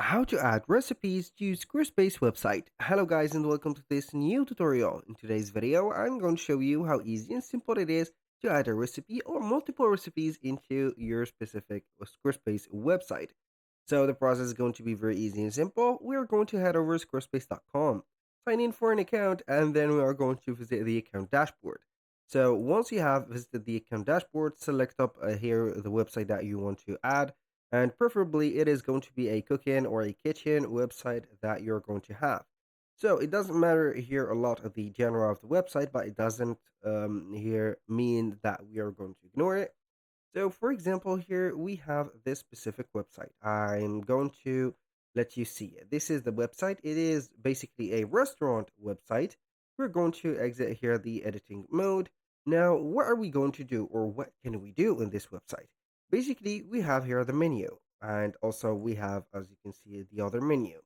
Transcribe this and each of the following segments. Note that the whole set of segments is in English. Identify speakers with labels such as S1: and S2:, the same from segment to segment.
S1: How to add recipes to Squarespace website. Hello guys and welcome to this new tutorial. In today's video, I'm going to show you how easy and simple it is to add a recipe or multiple recipes into your specific Squarespace website. So the process is going to be very easy and simple. We're going to head over to squarespace.com, sign in for an account, and then we are going to visit the account dashboard. So once you have visited the account dashboard, select up here the website that you want to add, and preferably it is going to be a cooking or a kitchen website that you're going to have. So it doesn't matter here a lot of the genre of the website, but it doesn't here mean that we are going to ignore it. So for example, here we have this specific website. I'm going to let you see it. This is the website. It is basically a restaurant website. We're going to exit here the editing mode. Now, what are we going to do, or what can we do in this website? Basically, we have here the menu, and also we have, as you can see, the other menu.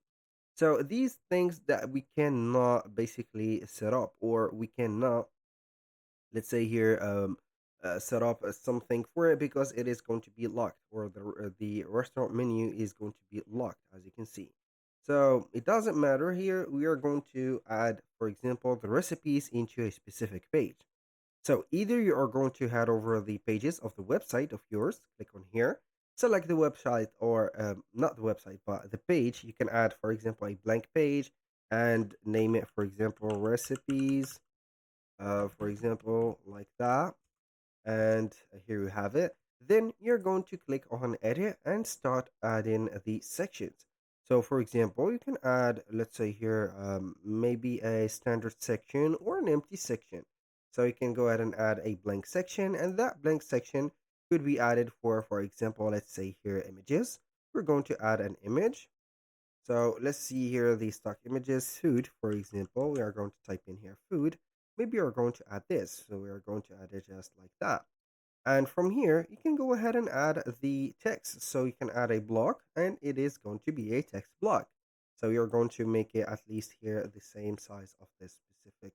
S1: So these things that we cannot basically set up, or we cannot, let's say here, set up something for it because it is going to be locked, or the restaurant menu is going to be locked, as you can see. So it doesn't matter here. We are going to add, for example, the recipes into a specific page. So either you are going to head over the pages of the website of yours, click on here, select the website, or not the website, but the page. You can add, for example, a blank page and name it, for example, recipes, for example, like that. And here you have it. Then you're going to click on edit and start adding the sections. So for example, you can add, let's say here, maybe a standard section or an empty section. So you can go ahead and add a blank section, and that blank section could be added for example, let's say here images. We're going to add an image. So let's see here the stock images, food, for example. We are going to type in here food. Maybe we're going to add this. So we are going to add it just like that. And from here, you can go ahead and add the text. So you can add a block, and it is going to be a text block. So you're going to make it at least here the same size of this specific,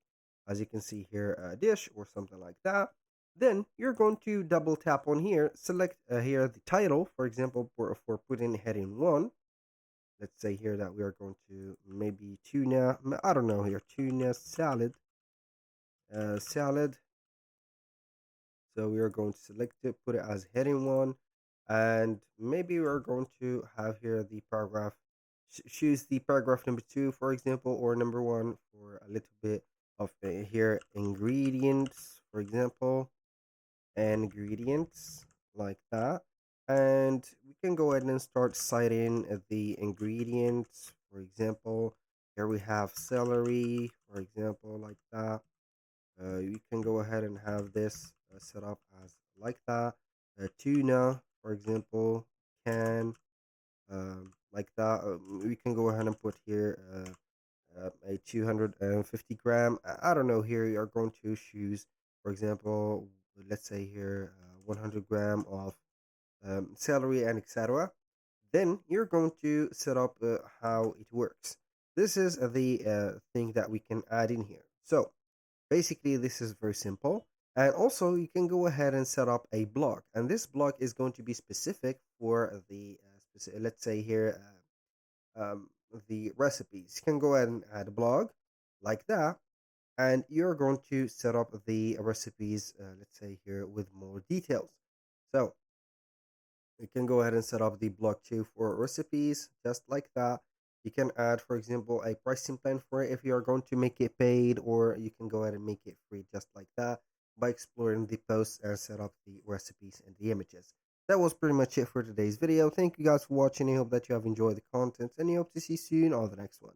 S1: as you can see here, dish or something like that. Then you're going to double tap on here, select here the title, for example, for putting heading 1. Let's say here that we are going to maybe tuna, I don't know here, tuna salad, salad. So we are going to select it, put it as heading 1, and maybe we are going to have here the paragraph, choose the paragraph number 2, for example, or number 1 for a little bit of here ingredients, for example, ingredients like that. And we can go ahead and start citing the ingredients. For example, here we have celery, for example, like that. You can go ahead and have this set up as like that. Tuna, for example, can like that. We can go ahead and put here a 250 gram. I don't know. Here you are going to choose, for example, let's say here 100 gram of celery and etc. Then you're going to set up how it works. This is the thing that we can add in here. So basically, this is very simple. And also, you can go ahead and set up a block. And this block is going to be specific for the, let's say here, the recipes. You can go ahead and add a blog like that. And you're going to set up the recipes, let's say here, with more details. So you can go ahead and set up the block too for recipes, just like that. You can add, for example, a pricing plan for it if you are going to make it paid, or you can go ahead and make it free, just like that, by exploring the posts and set up the recipes and the images. That was pretty much it for today's video. Thank you guys for watching. I hope that you have enjoyed the content, and I hope to see you soon on the next one.